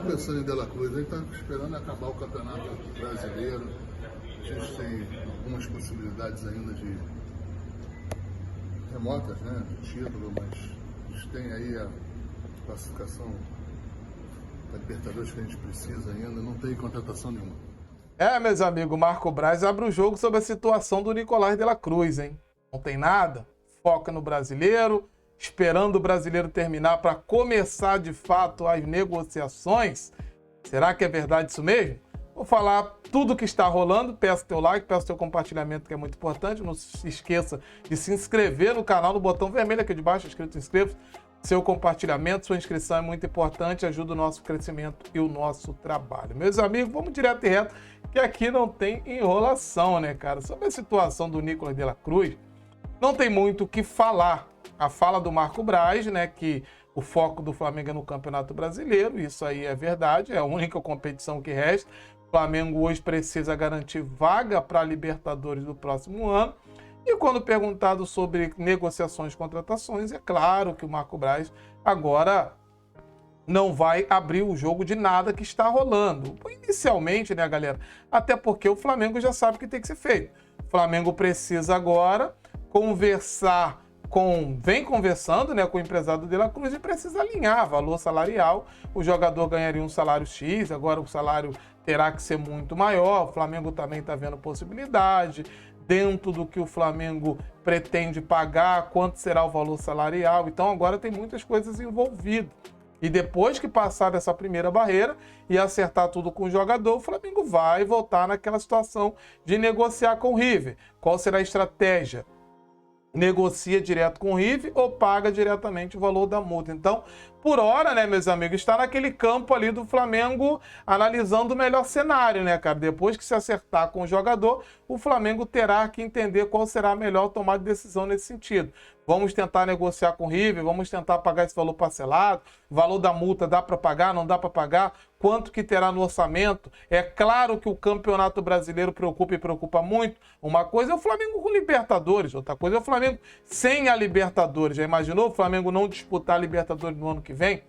Pensando em De La Cruz, ele está esperando acabar o Campeonato Brasileiro. A gente tem algumas possibilidades ainda de remotas, né, de título, mas a gente tem aí a classificação da Libertadores que a gente precisa ainda, não tem contratação nenhuma. Meus amigos, Marco Braz abre o jogo sobre a situação do Nicolás de la Cruz, hein? Não tem nada, foca no brasileiro, esperando o brasileiro terminar para começar de fato as negociações. Será que é verdade isso mesmo? Vou falar tudo que está rolando, peço teu like, peço teu compartilhamento, que é muito importante. Não se esqueça de se inscrever no canal, no botão vermelho aqui de baixo, escrito inscreva-se. Seu compartilhamento, sua inscrição é muito importante, ajuda o nosso crescimento e o nosso trabalho. Meus amigos, vamos direto e reto, que aqui não tem enrolação, né, cara? Sobre a situação do Nicolás de la Cruz, não tem muito o que falar. A fala do Marco Braz, né, que o foco do Flamengo é no Campeonato Brasileiro, isso aí é verdade, é a única competição que resta. O Flamengo hoje precisa garantir vaga para a Libertadores do próximo ano. E quando perguntado sobre negociações e contratações, é claro que o Marco Braz agora não vai abrir o jogo de nada que está rolando. Inicialmente, né, galera? Até porque o Flamengo já sabe o que tem que ser feito. O Flamengo precisa agora conversar vem conversando, né, com o empresário do De La Cruz e precisa alinhar valor salarial. O jogador ganharia um salário X, agora o salário terá que ser muito maior. O Flamengo também está vendo possibilidade. Dentro do que o Flamengo pretende pagar, quanto será o valor salarial. Então agora tem muitas coisas envolvidas. E depois que passar dessa primeira barreira e acertar tudo com o jogador, o Flamengo vai voltar naquela situação de negociar com o River. Qual será a estratégia? Negocia direto com o River ou paga diretamente o valor da multa. Então, por hora, né, meus amigos, está naquele campo ali do Flamengo analisando o melhor cenário, né, cara? Depois que se acertar com o jogador, o Flamengo terá que entender qual será a melhor tomada de decisão nesse sentido. Vamos tentar negociar com o River, vamos tentar pagar esse valor parcelado, o valor da multa dá para pagar, não dá para pagar, quanto que terá no orçamento. É claro que o Campeonato Brasileiro preocupa e preocupa muito. Uma coisa é o Flamengo com Libertadores, outra coisa é o Flamengo sem a Libertadores. Já imaginou o Flamengo não disputar a Libertadores no ano que vem?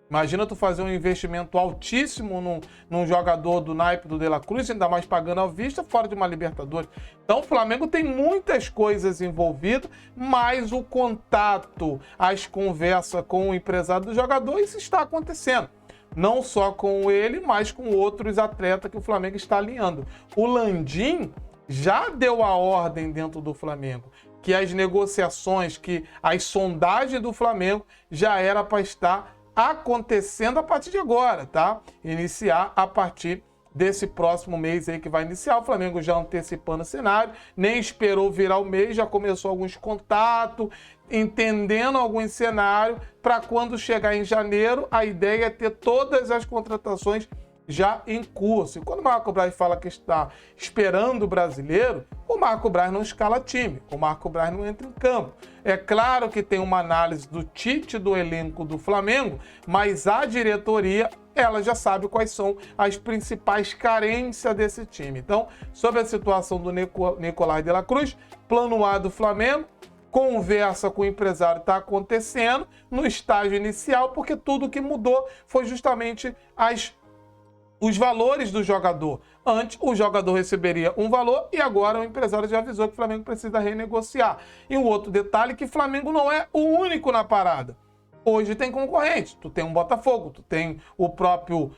Imagina tu fazer um investimento altíssimo num jogador do naipe do De La Cruz, ainda mais pagando à vista, fora de uma Libertadores. Então o Flamengo tem muitas coisas envolvidas, mas o contato, as conversas com o empresário do jogador, isso está acontecendo. Não só com ele, mas com outros atletas que o Flamengo está alinhando. O Landim já deu a ordem dentro do Flamengo, que as negociações, que as sondagens do Flamengo já era para estar acontecendo a partir de agora, tá? Iniciar a partir desse próximo mês aí que vai iniciar. O Flamengo já antecipando o cenário, nem esperou virar o mês, já começou alguns contatos, entendendo alguns cenários, para quando chegar em janeiro, a ideia é ter todas as contratações já em curso. E quando o Marco Braz fala que está esperando o brasileiro, o Marco Braz não escala time, o Marco Braz não entra em campo. É claro que tem uma análise do Tite do elenco do Flamengo, mas a diretoria, ela já sabe quais são as principais carências desse time. Então, sobre a situação do Nicolás de la Cruz, plano A do Flamengo, conversa com o empresário está acontecendo no estágio inicial, porque tudo que mudou foi justamente os valores do jogador. Antes, o jogador receberia um valor e agora o empresário já avisou que o Flamengo precisa renegociar. E um outro detalhe que o Flamengo não é o único na parada. Hoje tem concorrente. Tu tem um Botafogo, tu tem o próprio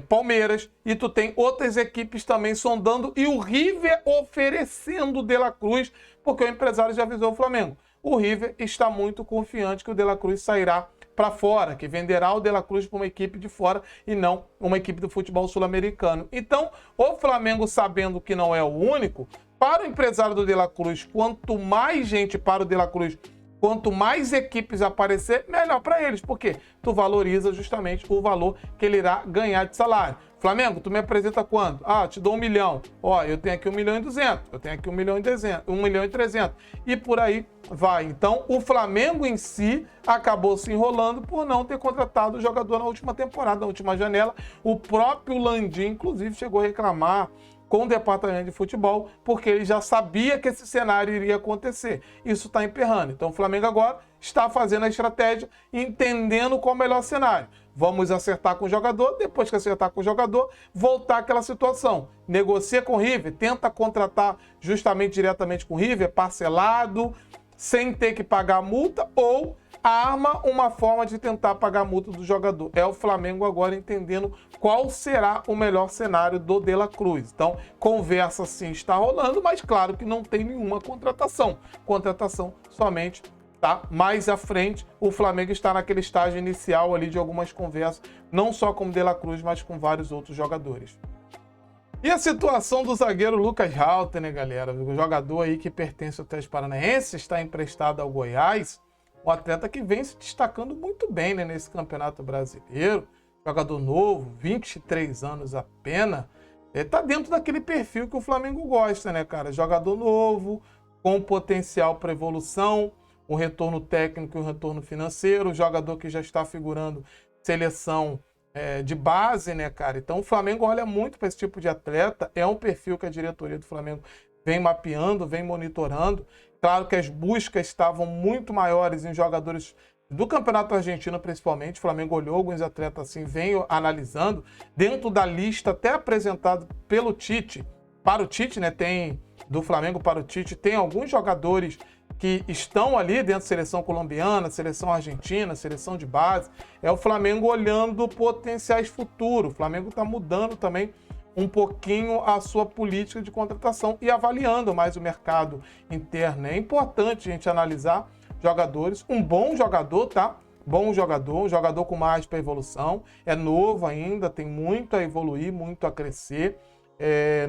Palmeiras e tu tem outras equipes também sondando e o River oferecendo o De La Cruz, porque o empresário já avisou o Flamengo. O River está muito confiante que o De La Cruz sairá para fora, que venderá o De La Cruz para uma equipe de fora e não uma equipe do futebol sul-americano. Então, o Flamengo, sabendo que não é o único, para o empresário do De La Cruz, quanto mais gente para o De La Cruz, quanto mais equipes aparecer, melhor para eles, porque tu valoriza justamente o valor que ele irá ganhar de salário. Flamengo, tu me apresenta quanto? Ah, te dou 1 milhão. Ó, eu tenho aqui 1.200.000, eu tenho aqui 1.300.000 e por aí vai. Então, o Flamengo em si acabou se enrolando por não ter contratado o jogador na última temporada, na última janela. O próprio Landim, inclusive, chegou a reclamar com o departamento de futebol, porque ele já sabia que esse cenário iria acontecer. Isso está emperrando. Então o Flamengo agora está fazendo a estratégia, entendendo qual é o melhor cenário. vamos acertar com o jogador, depois que acertar com o jogador, voltar àquela situação. Negocia com o River, tenta contratar justamente diretamente com o River, parcelado, sem ter que pagar a multa, ou arma uma forma de tentar pagar a multa do jogador. É o Flamengo agora entendendo qual será o melhor cenário do De La Cruz. Então, conversa sim está rolando, mas claro que não tem nenhuma contratação. Contratação somente tá mais à frente. O Flamengo está naquele estágio inicial ali de algumas conversas, não só com o De La Cruz, mas com vários outros jogadores. E a situação do zagueiro Lucas Halter, né, galera? O jogador aí que pertence ao Atlético Paranaense, está emprestado ao Goiás. Um atleta que vem se destacando muito bem, né, nesse Campeonato Brasileiro. Jogador novo, 23 anos apenas. Tá dentro daquele perfil que o Flamengo gosta, né, cara? Jogador novo, com potencial para evolução, um retorno técnico e um retorno financeiro. Jogador que já está figurando seleção de base, né, cara? Então o Flamengo olha muito para esse tipo de atleta. É um perfil que a diretoria do Flamengo vem mapeando, vem monitorando. Claro que as buscas estavam muito maiores em jogadores do Campeonato Argentino, principalmente. O Flamengo olhou alguns atletas assim, vem analisando. Dentro da lista até apresentada pelo Tite, para o Tite, né? Tem do Flamengo para o Tite, tem alguns jogadores que estão ali dentro da seleção colombiana, seleção argentina, seleção de base. É o Flamengo olhando potenciais futuros. O Flamengo está mudando também um pouquinho a sua política de contratação e avaliando mais o mercado interno. É importante a gente analisar jogadores. Um bom jogador, tá? Bom jogador, um jogador com margem para evolução. É novo ainda, tem muito a evoluir, muito a crescer.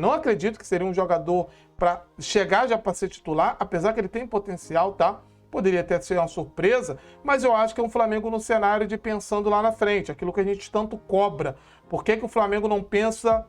Não acredito que seria um jogador para chegar já para ser titular, apesar que ele tem potencial, tá? Poderia até ser uma surpresa, mas eu acho que é um Flamengo no cenário de pensando lá na frente, aquilo que a gente tanto cobra. Por que o Flamengo não pensa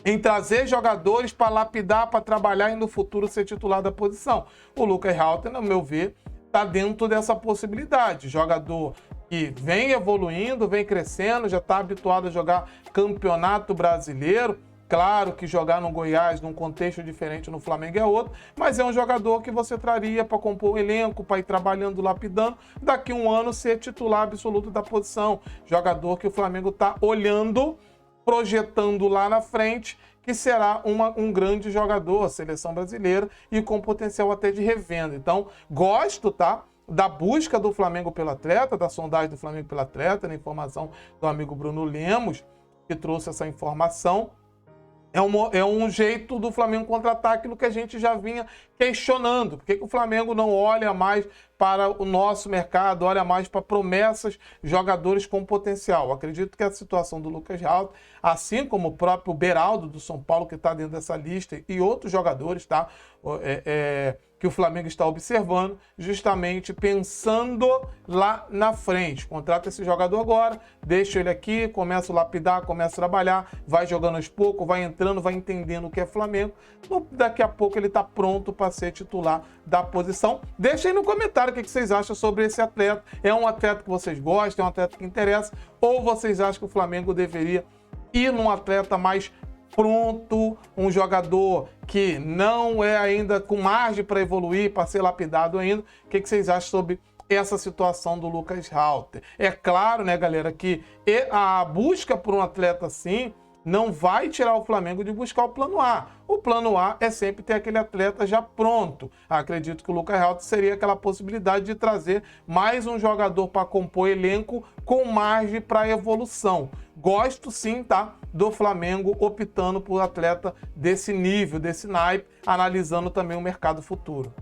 em trazer jogadores para lapidar, para trabalhar e no futuro ser titular da posição? O Lucas Halter, no meu ver, está dentro dessa possibilidade. Jogador que vem evoluindo, vem crescendo, já está habituado a jogar Campeonato Brasileiro. Claro que jogar no Goiás, num contexto diferente no Flamengo é outro, mas é um jogador que você traria para compor o elenco, para ir trabalhando, lapidando, daqui a um ano ser titular absoluto da posição. Jogador que o Flamengo está olhando, projetando lá na frente, que será um grande jogador, seleção brasileira, e com potencial até de revenda. Então, gosto, tá? Da busca do Flamengo pelo atleta, da sondagem do Flamengo pelo atleta, na informação do amigo Bruno Lemos, que trouxe essa informação. É um jeito do Flamengo contratar aquilo que a gente já vinha questionando. Por que o Flamengo não olha mais para o nosso mercado, olha mais para promessas, jogadores com potencial? Acredito que a situação do Lucas Halter, assim como o próprio Beraldo do São Paulo, que está dentro dessa lista, e outros jogadores, tá? Que o Flamengo está observando, justamente pensando lá na frente. Contrata esse jogador agora, deixa ele aqui, começa a lapidar, começa a trabalhar, vai jogando aos poucos, vai entrando, vai entendendo o que é Flamengo. Daqui a pouco ele está pronto para ser titular da posição. Deixa aí no comentário o que vocês acham sobre esse atleta. É um atleta que vocês gostam, é um atleta que interessa, ou vocês acham que o Flamengo deveria ir num atleta mais pronto, um jogador que não é ainda com margem para evoluir, para ser lapidado ainda? O que vocês acham sobre essa situação do Lucas Halter? É claro, né, galera, que a busca por um atleta assim não vai tirar o Flamengo de buscar o plano A. O plano A é sempre ter aquele atleta já pronto. Acredito que o Lucas Halter seria aquela possibilidade de trazer mais um jogador para compor elenco com margem para evolução. Gosto sim, tá? Do Flamengo optando por atleta desse nível, desse naipe, analisando também o mercado futuro.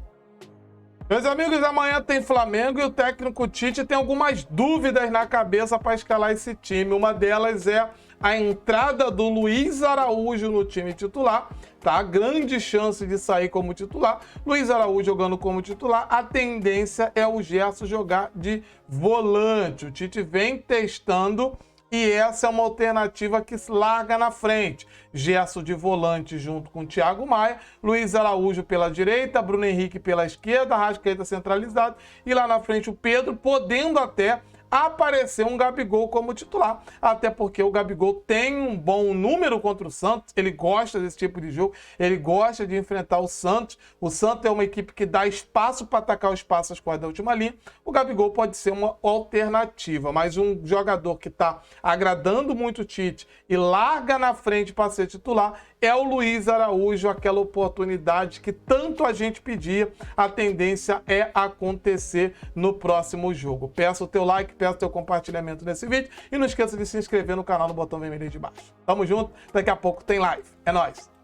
Meus amigos, amanhã tem Flamengo e o técnico Tite tem algumas dúvidas na cabeça para escalar esse time. Uma delas é a entrada do Luiz Araújo no time titular, tá? Grande chance de sair como titular. Luiz Araújo jogando como titular, a tendência é o Gerson jogar de volante. O Tite vem testando e essa é uma alternativa que se larga na frente. Gerson de volante junto com o Thiago Maia, Luiz Araújo pela direita, Bruno Henrique pela esquerda, Arrascaeta centralizado e lá na frente o Pedro, podendo até aparecer um Gabigol como titular. Até porque o Gabigol tem um bom número contra o Santos, ele gosta desse tipo de jogo, ele gosta de enfrentar o Santos. O Santos é uma equipe que dá espaço para atacar o espaço às costas da última linha. O Gabigol pode ser uma alternativa, mas um jogador que está agradando muito o Tite e larga na frente para ser titular é o Luiz Araújo, aquela oportunidade que tanto a gente pedia. A tendência é acontecer no próximo jogo. Peço o teu like, peço o teu compartilhamento nesse vídeo e não esqueça de se inscrever no canal no botão vermelho aí de baixo. Tamo junto, daqui a pouco tem live. É nóis!